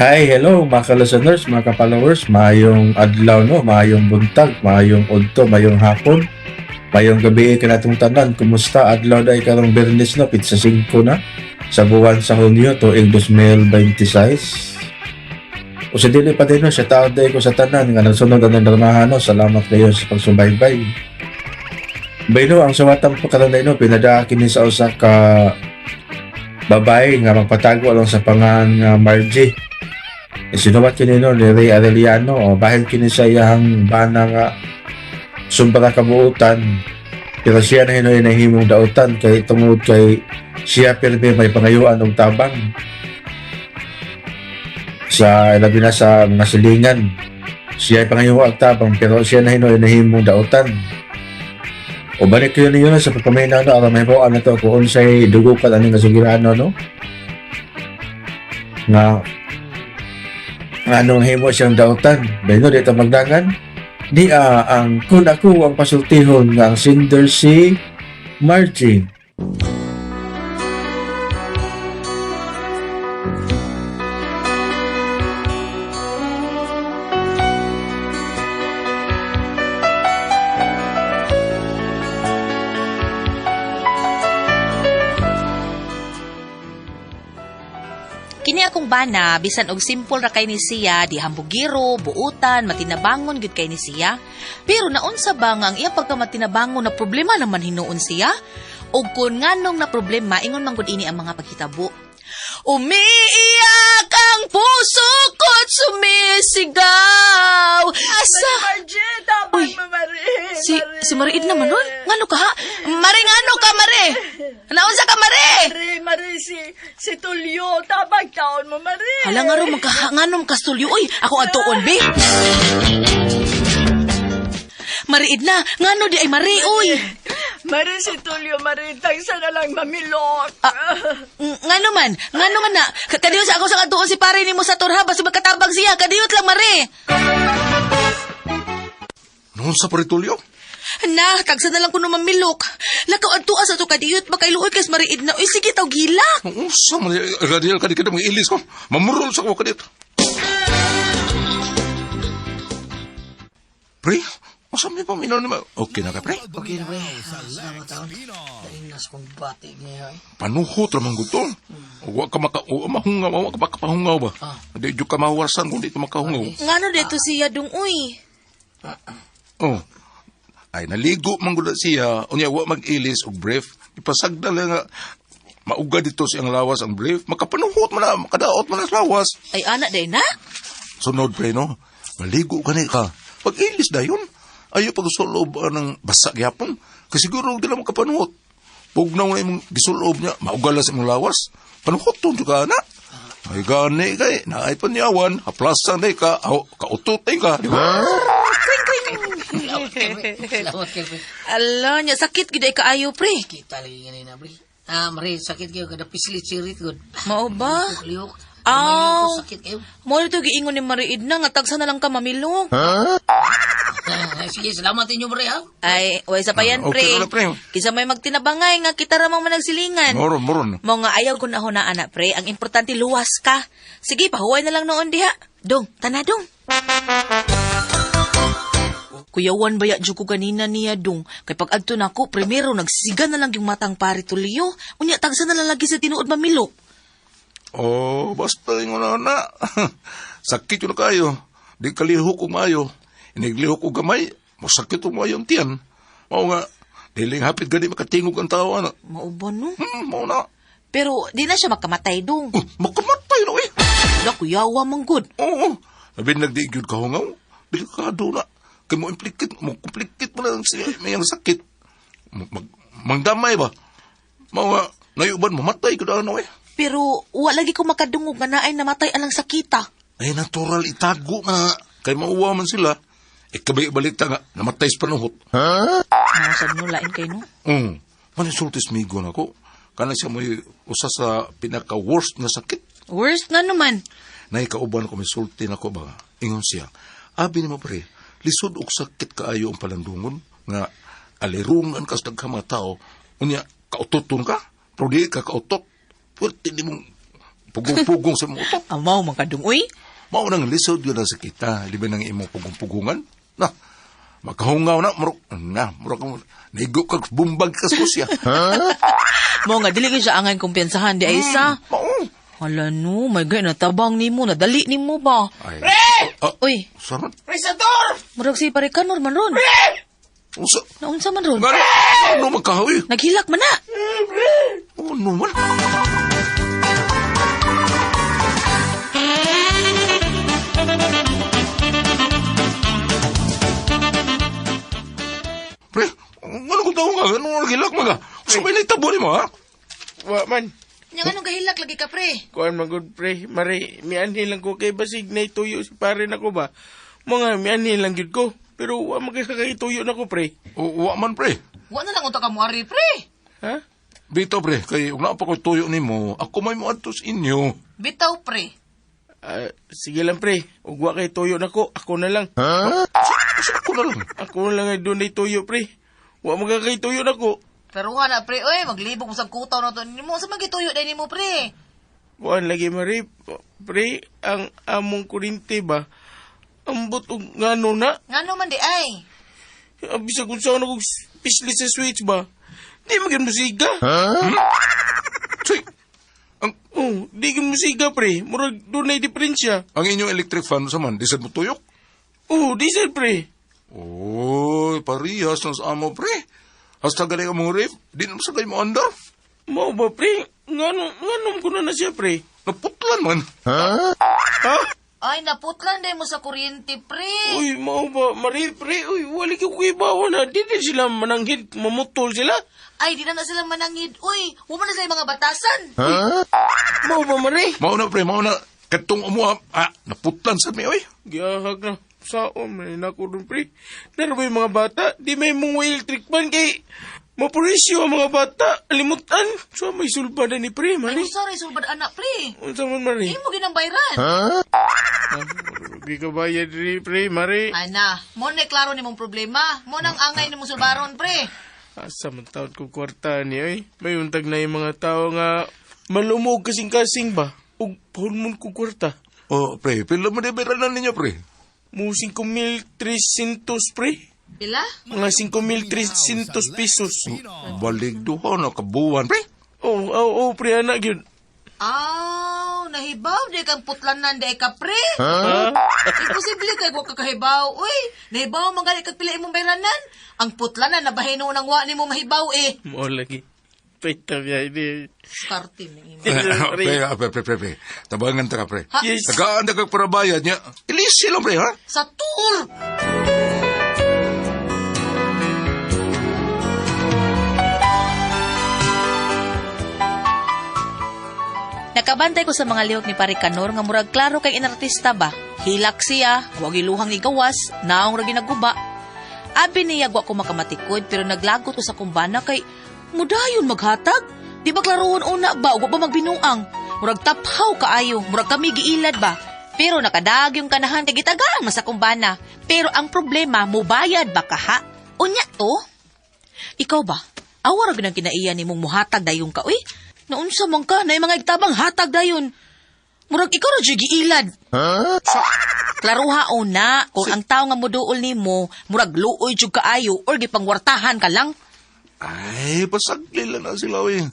Hi, hello mga ka-listeners, mga ka-followers, mayong adlaw no, mayong buntag, mayong udto, mayong hapon, mayong gabi kanatong tanan. Kumusta adlaw day karong Biyernes no, pizza 5 na sa buwan sa Hunyo tuig 2026. O sa dili pa din no, sa taon day ko sa tanan nga nagsunod ang darmahan no, salamat kayo sa pagsubaybay. Bayno ang sawatang pagkatanay no, pinadaan kini sa usa ka babae nga magpatago along sa pangan nga Margie. Sinuwat kini no ni Ray Arellano o bahil kini sa iyang bana nga sumbara kabuutan, pero siya na hinoy nahimong dautan kay tungod kay siya pirmi may pangayuan og tabang sa labi na sa mga silingan. Siya ay pangayuan og tabang pero siya na hinoy nahimong dautan. O balik yun yun sa pagpamina no, aram may po ano to kung unsay dugukan ano nga sugirano no nga anong himo siyang dautan bayno dito magdangan di ang kun ako ang pasultihon nga ang sinder si Margie. Kini akong bana, bisan og simple ra kay ni siya, di hambugiro, buutan, matinabangon gud kay ni siya. Pero naunsa ba nga ang iya pagkamatinabangon na problema naman hinuon siya? Og kun nganong na problema, ingon man gud ini ang mga paghitabo. Umiiyak ang puso ko't sumisigaw. Asa? Margie, tapos Uy, si Mariid naman nun? Ngano ka ha? Mare, ngano ka, Mare? Naunsa ka, Mare? Mari, si Tulio, tabag taon mo, Mari. Hala nga ro, magkahanganom ka stulyo. Uy, ako adtoon, be. Mariid na, ngano di ay Mari, uy. Mari, si Tulio, Mari, tagsa na lang mamilot. Ngano man, ngano nga na. Kadiyot sa ako sa adtoon si pare ni mo sa turha, basta magkatabang siya. Kadiyot lang, Mari. Noon sa paritulyo? Na, tagsa na lang ko naman milok. Lakaw adtuan sa to kadiyot, makailuoy kas Mariid na. Uy, sige taw gilak. Oo, sa radial ka di ka mga ilis ko. Mamurol sa ko kadito. Pre, masam niya pa minaw naman. Okay na ka, pre? Okay na ba yun? Salamat taon. Nainas kong bati niya eh. Panuhot ramang gusto. Huwag ka mahungaw, huwag ka makapahungaw ba? Hindi dyo ka mahawasan kung di ka makahungaw. Ngano dito siya dung, uy. Oh. Ay, naligo manggula siya. Unya, huwag mag-ilis o brief. Ipasagda lang nga. Mauga dito siyang lawas ang brief. Makapanuhot mo na, makadaot mo na sa lawas. Ay, anak day na? Sunod, pre, no? Maligo ka na ka. Pag-ilis na yun. Ayaw pag-sulob ng basa gyapon. Kasi siguro di lang makapanuhot. Pugnaw na yung gisulob niya, maugala sa imong lawas. Panuhot to, ka na. Ay gani kay, naay panyawan, haplasan na ka, kaututin ka, di ba? Salamat kayo, pre. Ala, nya sakit gid ay kaayo, pre. Kita lagi ganun na, pre. Mari, sakit kayo. Kada pislit-sirit, good. Mao ba? Liok. Aw. Sakit kayo. Mo to giingon ni Mariid na nga tagsa na lang ka mamilong. Sige, salamat inyo, pre, ha? Ay, way sa payan, Okay na, pre. pre. Kisa may magtinabangay nga kita ra mang managsilingan. Moron. Mo nga ayaw ko na ho na anak, pre. Ang importante luwas ka. Sige, pahuway na lang noon diha. Dong, tanadong. Kuyawan baya dyo ko ganina niya dong. Kay pag adto na ko, primero nagsisiga na lang yung matang pari tuliyo. Unya, tagsa na lang lagi sa tinuod mamilok. Oh, basta yung na. Sakit yun na kayo. Di kalihok kong mayo. Iniglihok ko gamay. Masakit yung mayo ang tiyan. Mao nga, diling hapit gani makatingog ang tao, ano. Mauba no? Mao na. Pero di na siya makamatay dong. Makamatay na, eh. Wala kuyawa mang good. Oo. Labi nagdigyod ka hungaw. Delikado na. Kaya mo komplikit mo na siya. Mayang sakit. Mangdamay ba? Mga nayuban, mamatay ko na ano eh. Pero wala lagi ko makadungog nga naay namatay alang sakita. Ay, natural itago na. Kaya mauwa man sila. Kabay-balik ta nga, namatay sa panuhot. Nasad mo lain kay no? Manisultis migo na ko. Kana siya may usa sa pinaka-worst na sakit. Worst nga naman. Naikauban ko may sulti na ko ba? Ingon siya. Abi ni mo pre, lisod og sakit kaayo ang palandungon nga alirungan kas dagha mga tao. Unya, kautoton ka? Pero di ka kautot. Pwerte di mong pugong-pugong sa motor. Amaw man kadung uy. Mao nang lisod yun na sa kita, liban ng imong pugong-pugungan. Na, makahungaw na, murok, nigo kag bumbag ka susya. Mo nga dili gyud siya angay kumpiyansahan di ay isa. Mao. Hala no, may gay natabang nimo, nadali nimo ba? Ay. Uy, Saman? Presador! murag si pare Kanor man ron. Usa. Naunsa man ron? Ano magkahoy? Naghilak man na. Ano man? Pre, ano kung tao nga? Ano nagilak mga? Sabay na itabo ni mo, ha? Wa man. Nya anong gahilak lagi ka pre? Kuan man good pre. Mari, mianhin lang ko kay basig na ituyo si pare nako ba. Mga mianhin lang gid ko. Pero wa magkakaituyo na ko pre. Wa man, pre. Wa na lang unta ka mo ari pre. Ha? Bito, pre, kay kung pa ko tuyo ni mo, ako may mo atos inyo. Bitaw pre. Sige lang pre. Ug wa kay tuyo nako, ako na lang. Sa ako na lang. Ako na lang ay doon ay tuyo pre. Wa magkakaituyo nako. Pero nga na pre, oy, maglibog mo sa kutaw na to nimo. Sa magituyo dai nimo pre. Kuan lagi mari pre ang among kurinti ba. Ambot og ngano na. Ngano man di ay? Bisag kung saan ako pisli sa switch ba. Di maging musiga. Say, Oh, di maging musiga pre. Murag doon ay diferensya. ang inyong electric fan sa man, di sad mo tuyok? Oh, diesel pre. Oy, parihas na sa amo, pre. Hasta galing ang mga ref, di naman sa kayo mo andar. Mao ba pre? Nganom ko na siya pre. Naputlan man. Ha? Ay, naputlan dai mo sa kuryente pre. Uy, mao ba? Mari pre. Uy, wali ko kuibawa na. Di sila mananghid. Mamutol sila. Ay, di na sila manangid. Uy, huwag na sila yung mga batasan. Mao ba mari? Mao na, pre, mao na. Katong umuha, naputlan sa mi, oy. Giyahag na. Saon, may nako dun pre. Naroon yung mga bata. Di may mong electric fan kay mapurisyo ang mga bata. Alimutan. So may sulba na ni pre, Ay, mari. sorry, subad anak pre. Unsa man mari? Hindi mo ginambayran. Di ka bayad rin pre, mari. Ay na, mo na klaro ni mong problema. Mo nang angay ni mong sulbaron pre. Asa man taon ko kwarta ni oy. May untag na yung mga tao nga malumog kasing-kasing ba? Ug pahulmon ko kwarta. Oh, pre, pila mo na ninyo, pre. Mo 5,300 pre. Pila? Mga 5,300 pesos. Balik duha na kabuwan, pre. Oh, pre, anak yun. Aw, nahibaw di kang putlanan di ka pre. Ha? Imposible kay wa ka kahibaw. Uy, nahibaw man gali kag pila imong bayranan. Ang putlanan nabahino nang wa nimo mahibaw eh. Mo lagi. Pwede biya ini. Skarte ni imo. Pre. Tabangan ta ka, pre. Ha? Yes. Tagaan ka para bayad niya. Ilisi lang, pre, ha? Sa tour. Nakabantay ko sa mga lihok ni Pare Kanor nga murag klaro kay inartista ba. Hilak siya, huwag iluhang igawas, naong ragi naguba. Abi niya wa ko makamatikod pero naglagot ko sa kumbana kay mudayon maghatag. Di ba klaroon una ba, wa ba magbinuang. Murag taphaw kaayo, murag kami giilad ba. Pero nakadag yung kanahan kay gitagang sa kumbana. Pero ang problema, mubayad ba ka ha? Unya to? Ikaw ba? Awar ang kinaiya ni mong muhatag dayon ka, uy. Naunsa man ka, na yung mga igtabang hatag dayon. Murag ikaw na dyan giilad. Klaruha una, kung ang tao nga muduol ni mo, murag luoy dyan kaayo or gipangwartahan ka lang. Ay, pasagli lang na sila, oy.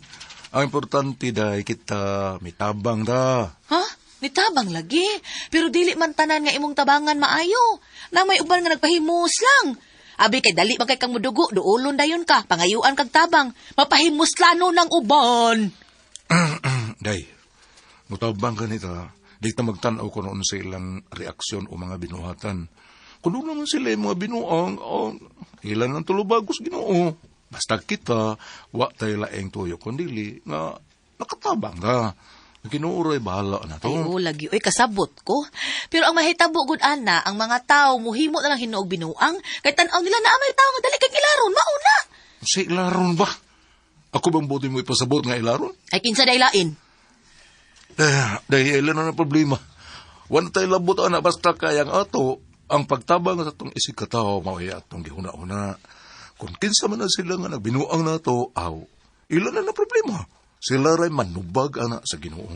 Ang importante dahil kita may tabang da. Ha? Nitabang lagi. Pero dili man tanan nga imong tabangan maayo. Na may uban nga nagpahimus lang. Abi kay dali magkay kang mudugo, duulon dayon ka, pangayuan kag tabang. Mapahimuslano ng uban. Day, mutabang ka nita. Di ta magtanaw ko noon sa ilang reaksyon o mga binuhatan. Kung doon naman sila yung mga binuang, ilan ang tulubagos ginoo. Basta kita, wa tayo laeng tuyo kundili, nga nakatabang ka. Ginuuroy bahala na to. Ay, lagi. Uy, kasabot ko. Pero ang mahitabo, good ana, ang mga tao, muhimo na lang hinuog binuang, kay tanaw nila na may tao nga dali kag ilaron, mauna. Si ilaron ba? Ako bang buti mo ipasabot nga ilaron? Ay, kinsa daylain. Dahil ilan na problema. Wala tayo labot na basta kayang ato, ang pagtabang sa itong isig katao, mawaya atong gihuna-una. Kung kinsa man na sila nga nagbinuang na to, ilan na problema. Sila ray manubag ana sa Ginoo.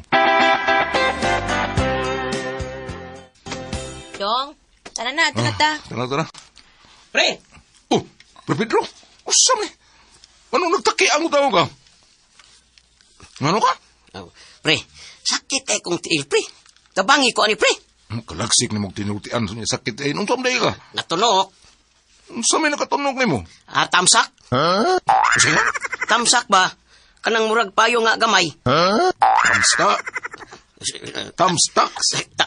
Dong, tara na, tara ta. Tara. Pre, Oh, Pre Pedro, usam eh. Anong nagtaki ang tao ka? Ano ka? oh, pre, sakit eh kong tiil, pre. Kabangi ko ani, pre. Kalagsik ni mong tinutian sa niya sakit eh. Nung samday ka? Natunok. Sa may nakatunog ni mo? Tamsak? Sige? Tamsak ba? Kanang murag payo nga gamay. Tamstak?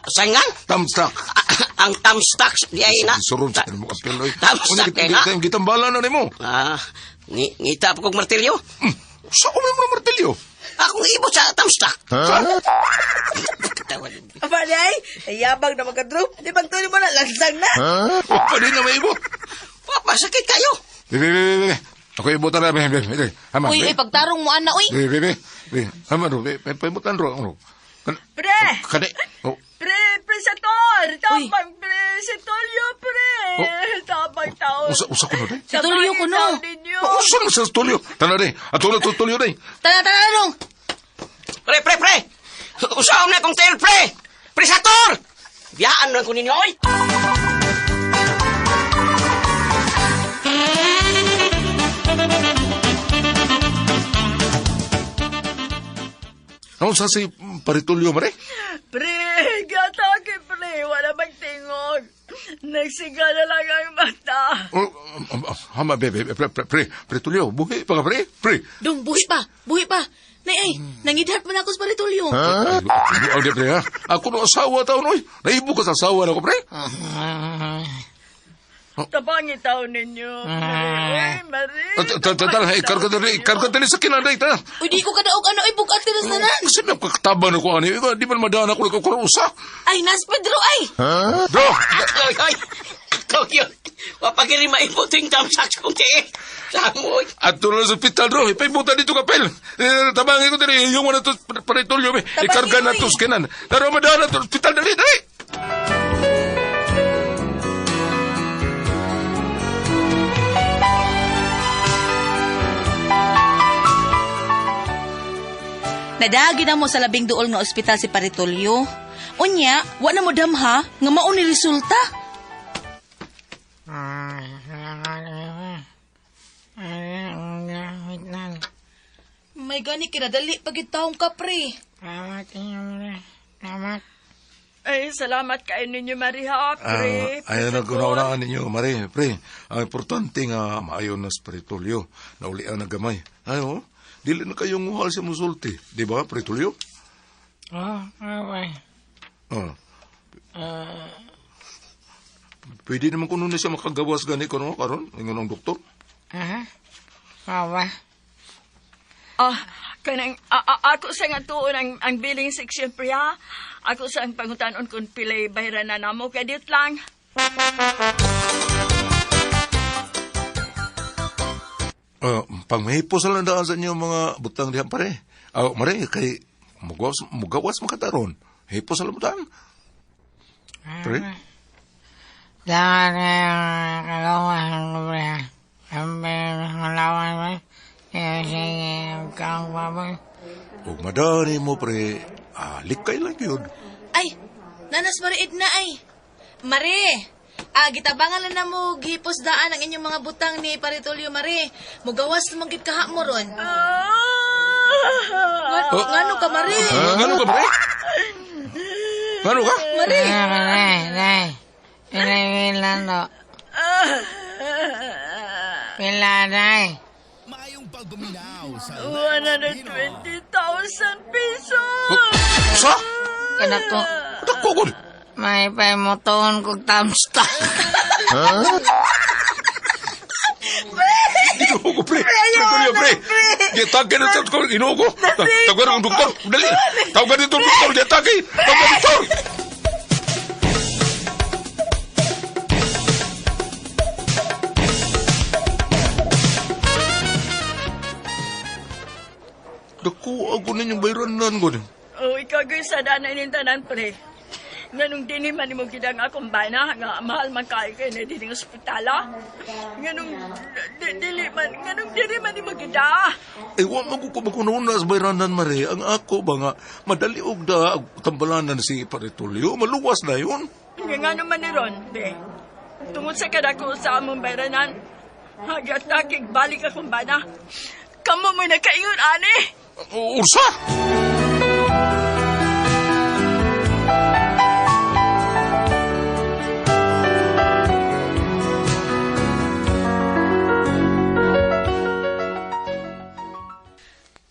Saingan? Tamstak. Ang tamstak di ay na. Surun sa mo kapeloy. Tamstak eh na. Gitambala na ni mo. Ngita pa kong martilyo. Sa ko mo martilyo? Akong ibot sa tamstak. Aba, day, ayabang na magkadrop. Di pagtuloy mo na, lansang na. Pwede na may ibot. Papa, sakit kayo. Bebe. Ako ibutan na, bebe. Hama, Uy, pagtarong mo, ana, uy. Bebe. Hama, paibutan ro. Pre! Kade. Oh. Presator! Tapang presatolyo, pre! Tapang taon. Usa ko na, day. Si Tulio ko, no. Usa na sa tulyo. Tana, day. Ato na tulyo, day. Tara, dong. Pre. Usaw na kong tail, pre. Presator! Biyaan na ko ninyo, oy. Ano sa si Paritulyo, mare? Pre, gatake, pre. Wala magtingog. Nagsiga na lang ang mata. Hama, bebe. Paritulyo. Buhi pa ka, pre. Dong, buhi pa. Nay, nangidhat mo na ako sa paritulyo. Ang de, pre, ha? Ako no asawa taon, oy. Naibo ka sa asawa na ko, pre. Tabangi taon ninyo. Uy, Marie. Karga dali sa kinanday, ta. Uy, di ko kadaog ano, ay bukat ka na sanan. Kasi napakataban ako, ani. Di man madaan ako nagkakurusa. Ay, Nas Pedro, ay. Bro! Ay. Ikaw yun. Wapagiri maiputing tamsak kong tiil. Samoy. At tuloy sa hospital, bro. Ipaibutan dito kapel. Tabangin ko dali. Yung mga to, Paritulyo, ikarga na to sa kinan. Pero madaan na to, hospital, dali. Nadagi na mo sa labing duol nga ospital si Paritulyo. Unya, wa na mo damha nga mao ni resulta. May gani kinadali pagid taong kapre. Ay, salamat kayo ninyo, Mariha, pre. Ay, naguna-unaan ninyo, Mare, pre. Ang importante nga maayo na sa Paritulyo. Nauli ang nagamay. Ay, oh. Dili na kayong muhal sa musulti. Di ba, Paritulyo? Pwede naman kuno na siya makagawas gani ko, no? Karon, ingon ang doktor. Ako sa nga tuon ang billing section, pre, ha? Ako sa ang pangutanon kung pilay bayra na namo. Kaya dit lang. Pangmahipos na lang daan sa inyo mga butang diyan, pare. Mare, kay mugawas makataron. Hipos na lang butang. Pare? Huwag madani mo, pre. Likay lang yun. Ay, nanas mariid na ay. Mare, gitabangan na mo gihipos daan ang inyong mga butang ni Paritulyo, Mare. Mugawas naman gid kaha mo ron. Ngano ka, Mare? Ngano ka, pre? Ngano ka? Mare. Mayong pagbuminaw sa 120,000 pesos! Sa? Kada ko, Dako ko. may paimuton kong tamsta. Inugo, pre. Paritulyo, pre. Gitagay na sa doktor. Inugo. Tawagan ang doktor. Dali. Tawagan dito ang doktor. Gitagay. Tawagan ang doktor. Dako ako ninyong bayranan ko. Ikaw gawin sa danay ng tanan, pre. Nganong dini man mo gidang akong bana, nga mahal man kayo kayo na dini ng ospitala. Nganong dili man mo gida. Wa magkukumakununa sa bayranan, Mare. Ang ako ba nga, madali og da, tambalanan si Paritulyo. Maluwas na yun. Nga naman ni Ron, be. Tungod sa kadako sa among bayranan, hagyat balik akong bana. Kamu mo nakaingon, ani. Ursa!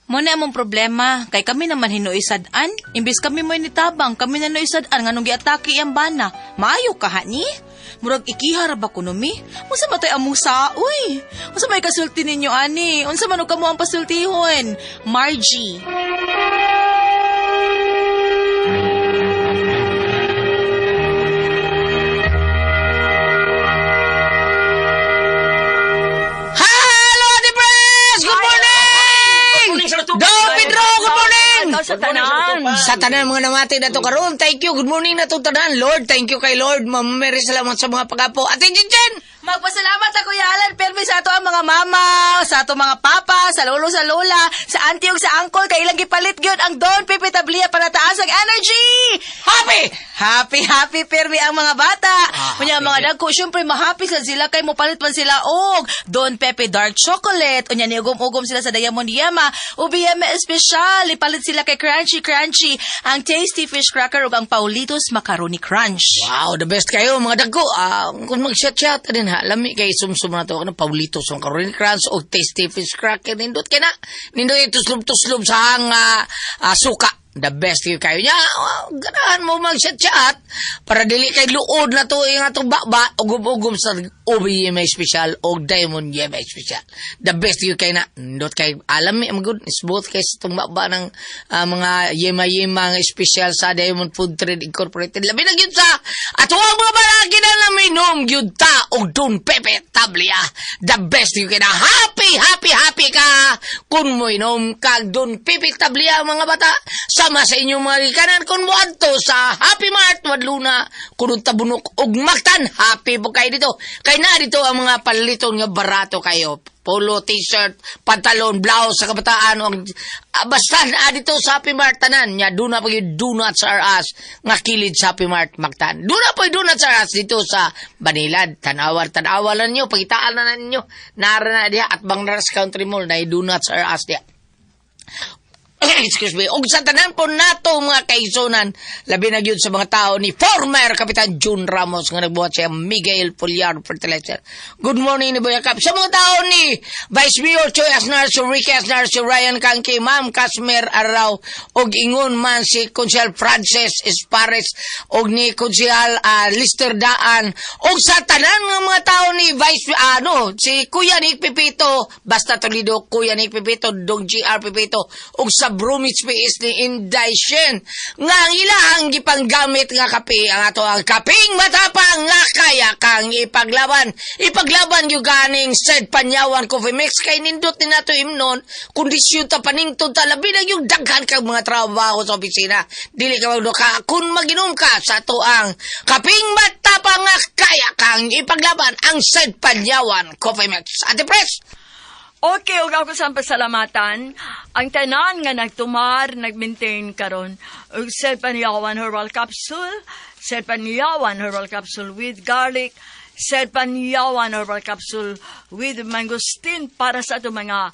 Mo na among problema, kay kami naman hinuisadan. Imbis kami mo initabang, kami na nuisadan nga nung giatake iyang bana. Maayo ka, ni? Murag ikiharap ako numi. Unsa ba to'y amusa? Uy! Unsa may kasulti ninyo, ani? Unsa man o kamo ang pasultihon? Margie. Hello, the press! Good morning! Don Pedro, good morning! Sa tanan. Sa tanan mga namati na to karon. Thank you. Good morning na to tanan. Lord, thank you kay Lord. Mameri salamat sa mga pagapo. Attention dyan! Magpasalamat sa Kuya Alan, permi sa ato ang mga mama, sa ato mga papa, sa lolo, sa lola, sa auntie ug sa uncle, kay ilang gipalit gyud ang Don Pepe Tablia para taas ang energy! Happy! Happy, permi ang mga bata. Unya ang mga dagko, syempre mahappy sa sila kay mopalit man sila og Don Pepe Dark Chocolate. Unya ni ugom-ugom sila sa Diamond Yema. Ubi Yema Espesyal, ipalit sila kay Crunchy ang Tasty Fish Cracker ug ang Paulitos Macaroni Crunch. Wow, the best kayo mga dagko. Kung mag-chat-chat din ha, lami kay sumsum na to, Paulitos ang Macaroni Crunch o Tasty Fish Cracker, nindot kay na. Nindot ituslub-tuslub sa ang suka. The best kayo niya. Ganahan mo mag-chat-chat para dili kay luod na to yung atong baba ugom-ugom sa Ubi Yema Special o Diamond Yema Special. The best kayo na. Ndot kay alam mi, good is both kay sa itong baba ng mga Yema Special sa Diamond Food Trade Incorporated. Labi na yun sa ato ang mga balagi na naminom yun ta o Don Pepe Tablia. The best kayo na. Happy ka kung mo inom kag Don Pepe Tablia mga bata. Sama sa inyong mga rikanan kung mo adto sa Happy Mart wadluna kunong tabunok og maktan. Happy po kayo dito. Kay na dito ang mga paliton nga barato kayo. Polo, t-shirt, pantalon, blouse sa kabataan. Basta dito sa Happy Mart tanan. Nya, doon na po yung donuts are us. Nga kilid sa Happy Mart magtan. Doon na po yung donuts are us dito sa Banilad. Tanawal na ninyo. Pagitaan na ninyo. Nara na diya at Bangladesh Country Mall na yung donuts are us diya. Excuse me. Og sa tanan po nato mga kaigsunan, labi na gyud sa mga tao ni former Kapitan June Ramos nga nagbuhat siya Miguel Puliar Fertilizer. Good morning ni Boya Kap. Sa mga tao ni Vice Mayor Choy Asnar, Ricky Asnar, Ryan Kangki, Ma'am Casmer Araw, og ingon man si Konsehal Frances Espares, og ni Konsehal Lister Daan, og sa tanan nga mga tao ni Vice si Kuya Nick Pipito, basta Toledo, Kuya Nick Pipito, Dong GR Pipito, og sa Bromwich PS ni Inday Shen nga ang ilahang gipanggamit nga kape ang ato ang kaping matapang nga kaya kang ipaglaban yung ganing said Panyawan Coffee Mix kay nindot ni nato imnon kondisyon ta paningtod ta labi na yung daghan kang mga trabaho sa opisina dili ka magduka kung maginom ka sa ato ang kaping matapang nga kaya kang ipaglaban ang said Panyawan Coffee Mix. Ate Pres, Okay, ug ako sa pasalamatan. Ang tanan nga nagtumar, nagmaintain karon. Ug Said Panyawan Herbal Capsule, Said Panyawan Herbal Capsule with garlic, Said Panyawan Herbal Capsule with mangosteen para sa ato mga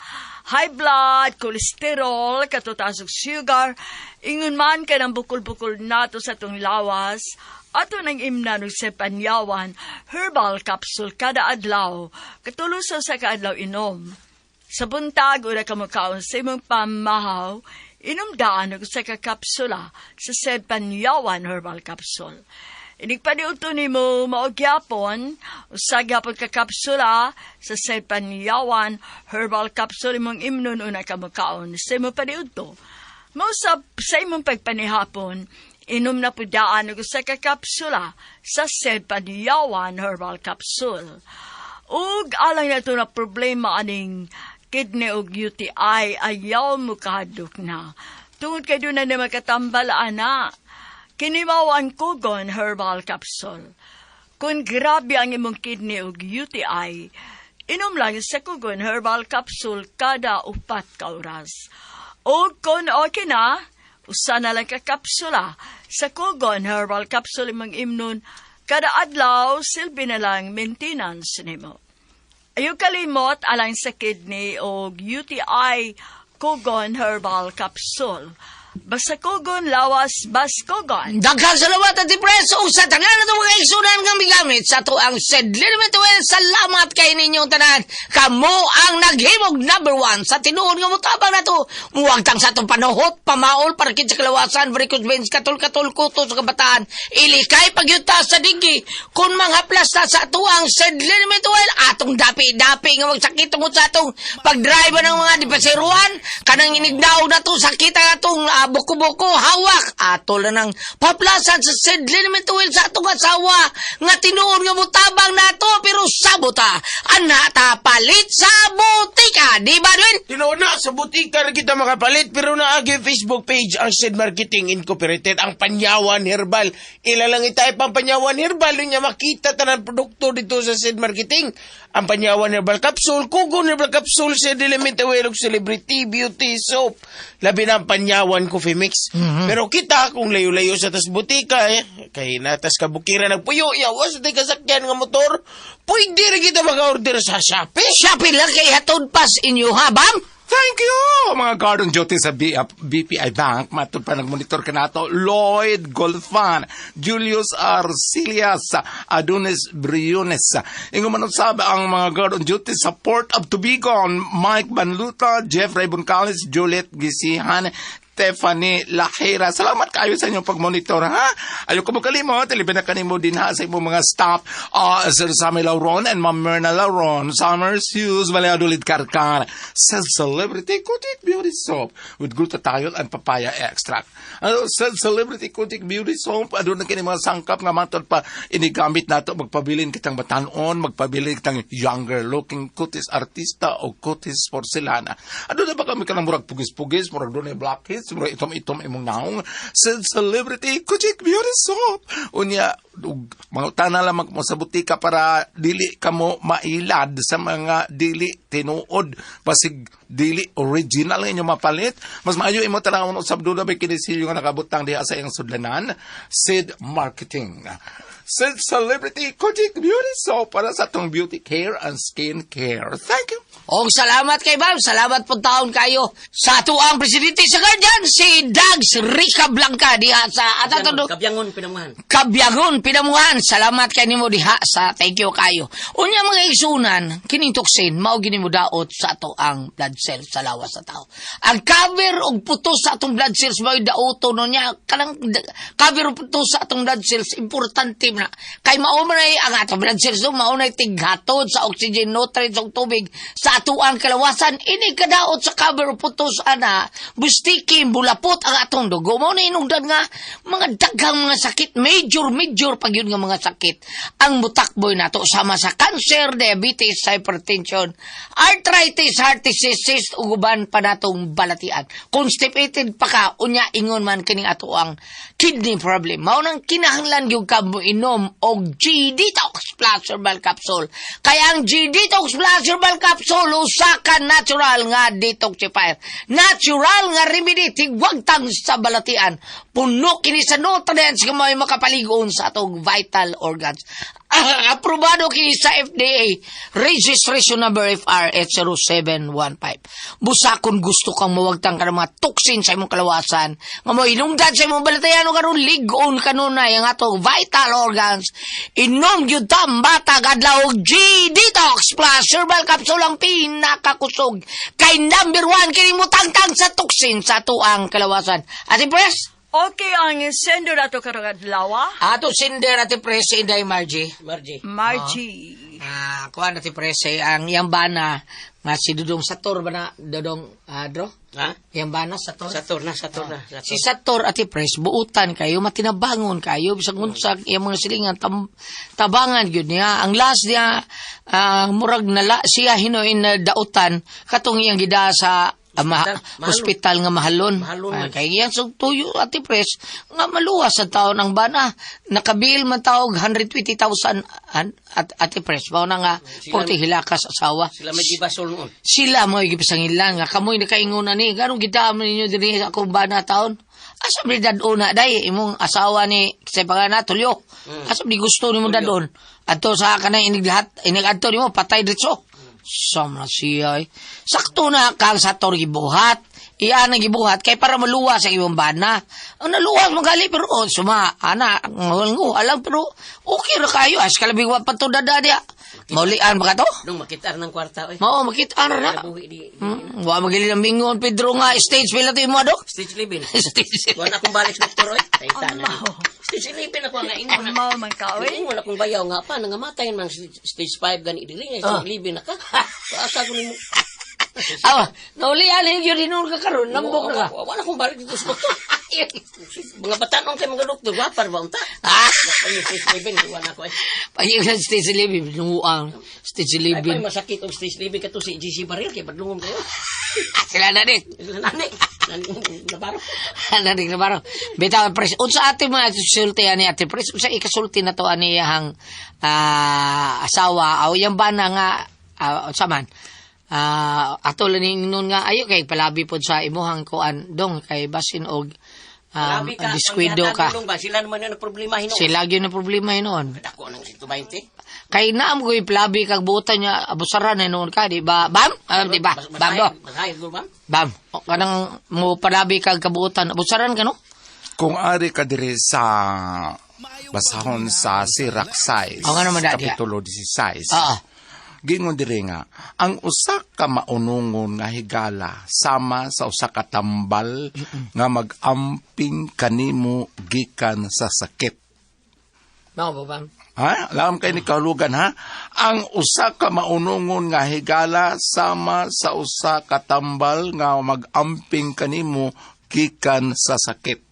high blood, cholesterol, katutaas og sugar. Ingon man ka ng bukol-bukol nato sa atong lawas. Ato nang imnan og Said Panyawan Herbal Capsule kada adlaw. Katuluso sa kaadlaw inom. Sa buntag, ura ka makaon sa imong pamahaw, inumdaan ako sa kakapsula sa Said Panyawan Herbal Capsule. Inig to ni mo maogyapon, usagyapon kakapsula sa Said Panyawan Herbal Capsule imong imnon una ka makaon sa imong paniudto. Mausap sa imong pagpanihapon, inom na po daan ako sa kakapsula sa Said Panyawan Herbal Capsule. Ug alang na ito na problema aning kidney o UTI, ayaw mo kahadlok na. Tungod kayo na na makatambalaan na. Kinimawan Kugon Herbal Capsule. Kung grabe ang imong kidney o UTI, inom lang sa Kugon Herbal Capsule kada 4 ka oras. O kung okay na, usa na lang ka kapsula sa Kugon Herbal Capsule imong imnon Kada adlaw, silbi na lang maintenance nimo. Ayaw kalimot alang sa kidney o UTI Kogon Herbal Capsule. Basta Kogon, lawas, bas Kogon. Daghang salamat at Pres o sa tanan na mga isunan ng bigamit sa to ang Sedlin Metuel. Salamat kay ninyong tanan. Kamo ang naghimog number 1 sa tinuod nga mutabang na to. Muwagtang sa itong panuhot, pamaol, parkit sa kalawasan, varicose veins, katol-katol, kuto sa kabataan, ilikay, pagyuta sa digi. Kung manghaplas na sa to ang Sedlin Metuel, atong dapi-dapi nga magsakit tungod sa atong pagdrive ng mga dipasiruan, kanang inigdaog na to, sakita na itong buko-buko, hawak. Atol na ng paplasan sa Sedlin Metuel sa atong asawa nga tinuod nga mutabang na to, pero sabota, anata palit sa butika. Di ba, Edwin? Tinood na, sa butika na kita makapalit, pero naagi Facebook page ang Sed Marketing Incorporated, ang Panyawan Herbal. Ilalang itay pang Panyawan Herbal, yun niya makita tanang produkto dito sa Sed Marketing. Ang Panyawan Herbal Capsule, Kogon Herbal Capsule, Sed Element Aware, Celebrity Beauty Soap, labi na ang Panyawan Coffee Mix. Pero kita, kung layo-layo sa tas butika, kay natas kabukira nagpuyo, yawas, di kasakyan nga motor, pwede rin kita mag-order sa Shopee. Shopee lang kay hatod pas inyo, ha, Bam? Thank you, mga garden duty sa BPI Bank. Matod pa nagmonitor ka na to. Lloyd Golfan, Julius Arcilias, Adonis Briones. Ingo manusab ang mga garden duty sa Port of Tubigon, Mike Banluta, Jeffrey Buncales, Juliet Gisihan, Stephanie Lajera. Salamat kayo sa inyong pagmonitor, ha? Ayaw ko mo kalimot, ilipin na kanimo din ha sa imong mga staff, Sir Sammy Lauron and Ma'am Myrna Lauron, Summers Hughes, Valeadolid Karkar, Celebrity Kutik Beauty Soap with glutathione and papaya extract. Celebrity Kutik Beauty Soap, adun na kini mga sangkap nga matod pa inigamit nato, magpabilin kitang batanon, magpabilin kitang younger looking kutis artista o kutis porcelana. Adun na ba kami kanang murag pugis-pugis, murag doon ay blackheads, murag itom-itom imong naong, Celebrity Kutik Beauty Soap. Unya, mga utana lamang mo sa butika para dili ka mo mailad sa mga dili tinuod, pasig dili original inyo mapalit. Mas maayo imo tanawon usab duda bay kinisilyo nga nakabutang diha sa iyang sudlanan. Sid Marketing. Sid Celebrity Kutik Beauty Soap para sa tong beauty care and skin care. Thank you. O salamat kay Bam, salamat po taon kayo sa tuang presidente sa Guardian, si Dags Rica Blanca diha sa Kabyangon, Pinamuhan. Kabyangon, Pinamuhan. Salamat kay nimo diha sa thank you kayo. Unya mga isunan, kining toksin, mao gini mo daot sa ato ang blood cells sa lawas sa tao. Ang cover og putos sa atong blood cells mao daoto no niya, kanang cover og putos sa atong blood cells importante na. Kay mao man ang atong blood cells do mao na tighatod sa oxygen nutrients og tubig sa ato ang kalawasan. Ini kadaot sa cover og putos ana, bustikin, bulapot ang atong dugo. Mao na inungdan nga mga daghang mga sakit, major pag yun nga mga sakit ang mutakboy nato sama sa cancer, diabetes, hypertension, arthritis, heart disease, ug uban pa natong balatian. Constipated pa ka, unya ingon man kining ato ang kidney problem. Mao nang kinahanglan gyud ka mo inom og G-Detox Plus Herbal Capsule. Kaya ang G-Detox Plus Herbal Capsule usa ka natural nga detoxifier. Natural nga remedy tigwagtang sa balatian. Puno kini sa nutrients nga may makapaligon sa atong vital organs. Aprobado kini sa FDA registration number FRH 0715. Busa kung gusto kang mawagtang ka ng mga toxin sa imong kalawasan nga mo inungdan sa imong balatayan o karon ligon kanunay ang atong vital organs, inom gyud tambatag adlaw og G-Detox Plus Herbal Capsule ang pinakakusog kay number 1 kini mo tangtang sa toxin sa tuang kalawasan. Ati Pres, Okay, ang sender ato karong adlaw. ato sinder ati Pres Inday Margie. Margie. Kuha natin Pres ang yang bana nga si Dudong Sator ba na Dudong Dro? Ha? Yang bana Sator? Sator na. Si Sator ati Pres buutan kayo, matinabangon kayo bisag unsag iyang mga silingan tabangan gyud niya. Ang last niya murag nala siya hinoin na dautan katong iyang gida sa hospital nga mahalon. Kaya yan so tuyo ati Pres nga maluwas sa taon ang bana. Nakabil man taog 120,000 ati Pres. Mao na nga porti hilakas asawa. Sila may gibasol noon. Sila mo gipasangilan nga kamoy nakaingunan ni ganong gidam ninyo diri sa akong bana taon. Asa di dadon na day imong asawa ni sa pagana Tulyo. Asa di gusto nimo dadon. Adto sa kanang iniglahat adto nimo patay diretso. Sama siya. Sakto na kang sa tor gibuhat. Iya na gibuhat kay para maluwa sa imong bana. Ang naluwa magali pero suma ana ngulngo alam pero okay ra kayo as kalabing wa pa to dada dia. Maulian ba ka to? Nung makita ng kwarta, oy. Mao makita ra na. Buhi di. Wa magili ng mingon Pedro nga stage pila to imo dok. Stage living. Stage. Wala akong balik sa doktor, oy. Kaitan na. Stage living ako nga ingon. Mao man ka, oy. Ingon akong bayaw nga pa, nangamatay man stage 5 gani dili. Stage living na ka. Asa ko nimo. Awa, naulian na yun dinur ka karon, nambok na ka. Wala akong balik dito sa doktor. Mga batanon kay mga doktor, wapar ba unta? Ay, stage living, wala ko eh. Paging sa stage living, nunguang stage Ay, living. masakit og stage living kato si GC Baril kay badlungom kayo. Sila na din. Nani, nabaro. Nadig na baro. Bitaw pres. Unsa ate mga sulti ani ate pres? Unsa ikasulti na to ani hang asawa aw yang bana nga unsa man? Ato laning nun nga ayo kay palabi pod sa imuhang kuan dong kay basin og Grabe ka, disquido ang ka. tulong ba? Sila naman yung problema hinuon. Sila gyud na problema hinon. Ako nang 120. Kay naam ko'y palabi kag butan niya abusaran hinon ka di ba? Bam? Di ba? Bam do. Masayag ko ba? Bam. O, kanang mo palabi kag kabutan abusaran ka no? Kung ari ka diri sa basahon sa Sirach 6, Oo nga naman, Daddy. Kapitulo 16. Oo. Gingon diri nga, ang usa ka maunungon nga higala sama sa usa ka tambal nga mag-amping kanimo gikan sa sakit. Mao ba bam? Ha? Alam kayo ni kahulugan, ha? Ang usa ka maunungon nga higala sama sa usa ka tambal nga mag-amping kanimo gikan sa sakit.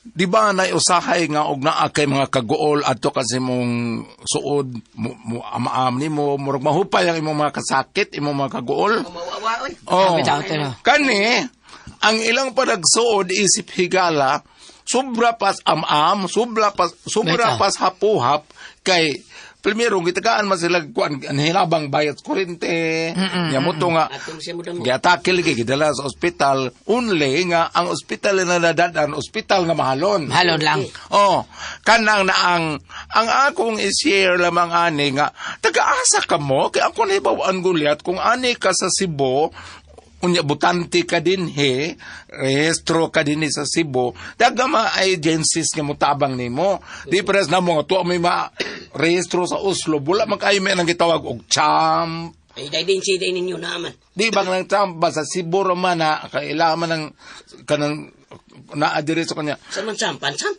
Di ba na usahay nga og naa kay mga kaguol adto kasi mong suod mo amaam nimo murag mahupay ang imong mga kasakit imong mga kaguol. Mawawa, oy. Oh. Bitaw ito na. Kani ang ilang panagsuod isip higala sobra pas amam, sobra Bitaw. pas hapuhap kay primero gitagaan man sila kuan hilabang bayad kurente. Nya mo to nga Atong siya mo damo. giatakil gidala sa ospital unli nga ang ospital na nadadan ospital nga mahalon. Halon lang. Oh, kanang na ang akong i-share lamang ani nga taga-asa ka mo kay ako na ibawaan gulyat kung ani ka sa Cebu unya butante ka din rehistro ka din sa Cebu daga mga agencies nga mutabang nimo di pares na mo nga tuwa may rehistro sa Oslo wala man kayo may nang gitawag og champ. Ay, dahil din siya din ninyo naman. Di ba nang tamba sa Cebu man na kailangan ng kanang naadire sa kanya. Saan man saan? Pansan?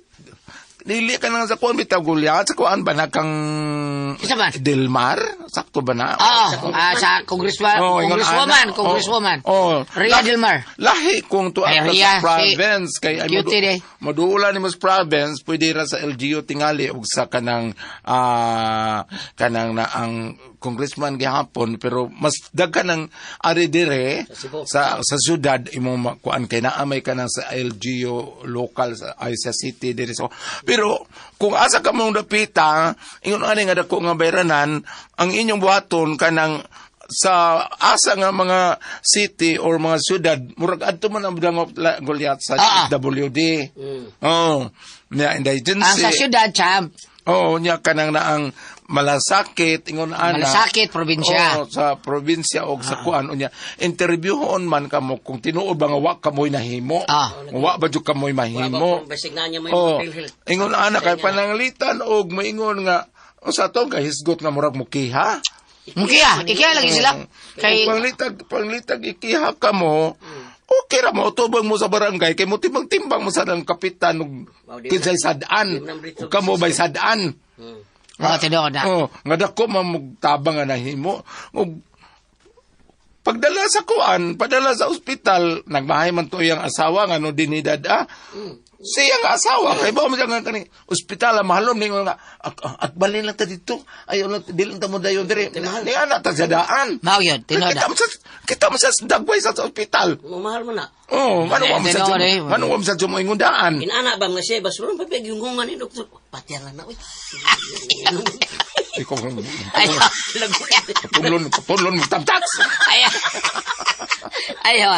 Dili ka nang sa kuan bitaw gulyat sa kuan ba na kang Isa man? Delmar sakto ba na? Sa congresswoman, congresswoman. Oh, Ria Del Mar. Lahi kung to Ay, sa Ria, province kay ay cutie de. moduula ni mas province pwede ra sa LGU tingali og sa kanang na ang congressman gihapon pero mas daghan ng ari dire sa syudad imong kuan kay naamay ka na sa LGU local sa sa city dire so pero kung asa ka mong dapita ingon ani nga dako nga bayranan ang inyong buhaton kanang sa asa nga mga city or mga syudad murag adto man ang dangop gulyat sa WD. Oh, nya indigency. Ang sa syudad, champ. Oh, nya kanang na ang malasakit ingon ana. Malasakit, probinsya. Oh, sa probinsya og sa kuan unya. Interviewon man kamo kung tinuod ba nga wa kamoy nahimo. Wa ba jud kamoy mahimo. Basig na niya mo Oh, yung hilhil. ingon ana kay pananglitan og maingon nga sa to hisgot nga murag mukiha. Ikiha lagi sila. Kay Panglitag ikiha ka mo, okay ra mo, tubang mo sa barangay, kay mo timbang mo sa ng kapitan, kinsay sadaan, o kamo ba'y sadaan. mga tinuod na. Oh, nga dako mamugtabang nga nahimo. Pagdala sa kuan, padala sa ospital, nagmahay man to iyang asawa, nga no dinidad, siya nga asawa, kay ba mo siya nga kani, ospital, mahalom, ni nga, at balin lang ta dito, ayaw lang, di lang ta mo dayon dire, ni anak ta sa daan. Mao yun, tinuod na. Kita mo sa dagway sa ospital. Mahal mo na. Oh, ano mo sa jumoingon daan? Inana ba nga siya, basuron pa yung hungan ni doktor. Patiyan na, uy. Ikaw, Ay, pulon mo tabtats. ay, Ayaw,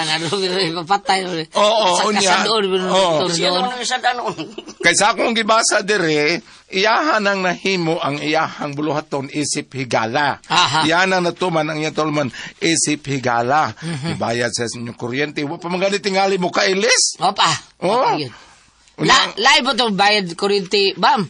papatay. Oo, Sa doon, Oo. Siya doon. naman ang isa danon. Kaysa akong gibasa dire, iyahan ang nahimo ang iyahang buluhaton isip higala. Aha. Iyahan ang natuman ang iyang tolman isip higala. Ibayad sa inyong kuryente. Wa pa mga tingali mo kailis. Opa. Oo. Yun. Lain mo to bayad kurinti, bam.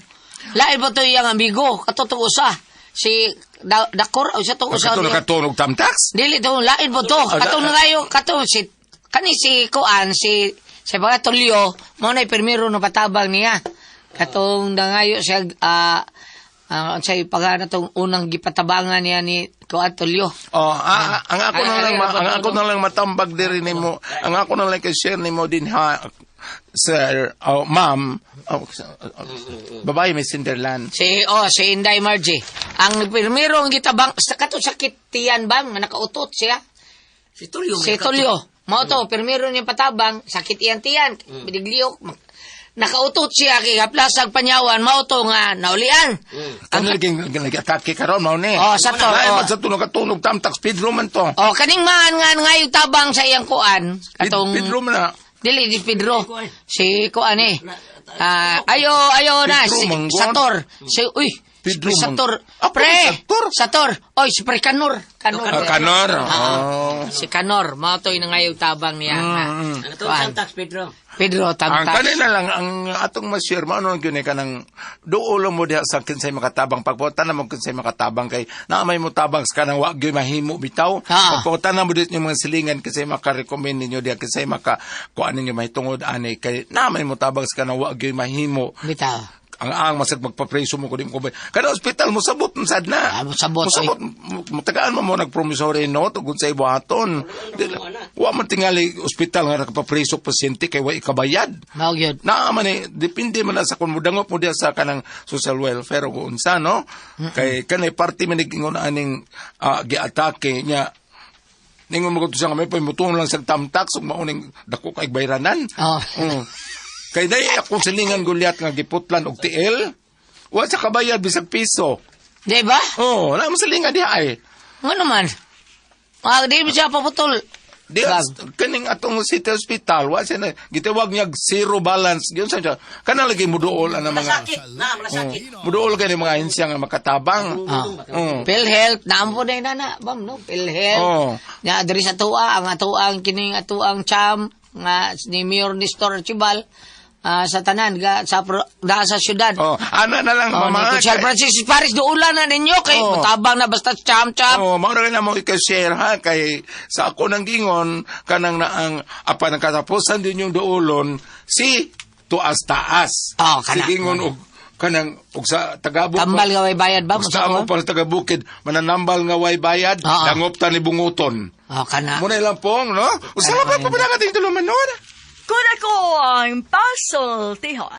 Lain mo to iyang amigo, katotong usa. Si Dakor, o siya to usa. Katulog katunog tamtax. Dili to, lain mo to. Katong ngayon, katong si, kani si Kuan, si mga Tulio, mo na primero na patabang niya. Katong nangayo siya, sa pagana tong unang gipatabangan niya ni Kuan Tulio. Oh, ang ako na lang matambag diri nimo. Ang ako na lang kay share nimo din ha. Sir, ma'am, babae may Cinderland. Si Inday Margie. Ang primero ang gitabang, kato sakit tiyan bang, nakautot siya. Si Tulio. Si Tulio. Mao to, primero niya patabang, sakit iyan tiyan. Bidigliok. Nakautot siya, kay haplasag panyawan, mao to nga, naulian. Ang nag-atake karon mao ni. Oh, sa to, Lain oh. man sa tunog katunog tamtax Pedro man to. O, kaning man nga ngayon tabang sa iyang Kuan. Katong, Pedro man na. dili, di Pedro. Si Kuan eh. Ayo na, Pedro si Manggon. Sator. Pedro Si Sator. Ah, Pre, Sator? Sator. Oy, si Pre Kanor. Kanor. Si Kanor, mao to yung ngayon tabang niya. Ano to, Santax, Pedro? Pedro, Ang tamtak. kanina lang, ang atong ma-share, maano lang yun ka ng doon mo diha sa kinsay makatabang. Pagpunta na mo kinsay makatabang kay naamay mo tabang sa kanang wag gyud mahimo bitaw. Pagpunta na mo dito yung mga silingan kinsay makarecommend ninyo diha kinsay makakuan ninyo mahitungod ani kay naamay mo tabang sa kanang wag gyud mahimo. Bitaw. Ang masag magpapreso mo ko din ko ba. Kada ospital mo sabot sad na. Sabot. Matagaan mo nag-promissory note ug sa ibuhaton. Wa man tingali ospital nga nakapapreso pasyente kay wa ikabayad. Mao gyud. Na man depende man na sa kun modangop mo diha sa kanang social welfare o unsa no. Kay kanay party man ingon aning giatake nya ningon mo sa kami pa mutuon lang sa tamtax ug mauning dako kay bayranan. Oh. Kay day akong silingan gulyat nga giputlan og tiil. Wa sa kabayad bisag piso. Di ba? Oh, na mo silingan diha ay. Ano naman? Di ba siya paputol? Di kaning atong city hospital wa siya na gitawag niya zero balance. Gyud sa siya. Kana lagi muduol ana mga Sakit na, malasakit. muduol kay mga ahensya nga makatabang. PhilHealth, naampo na inana, bam, no? PhilHealth. Nya diri sa tuwa, ang atuang kining atuang cham nga ni Mayor Nestor Archibal sa tanan sa syudad. Ana na lang mama. Ni Sir Francis Paris duulan na ninyo kay matabang na basta cham. Mao na mo i-share ha kay sa ako nang gingon kanang naang apa nang katapusan din yung duulon si tuas taas. Si gingon og kanang og sa Tagabukid. Tambal nga way bayad ba? Sa amo pala Tagabukid, mananambal nga way bayad, dangop ta ni bunguton. Kana. Muna lang pong, no? Usala pa pa natin tuluman noon. Kung ako ang puzzle, tiho.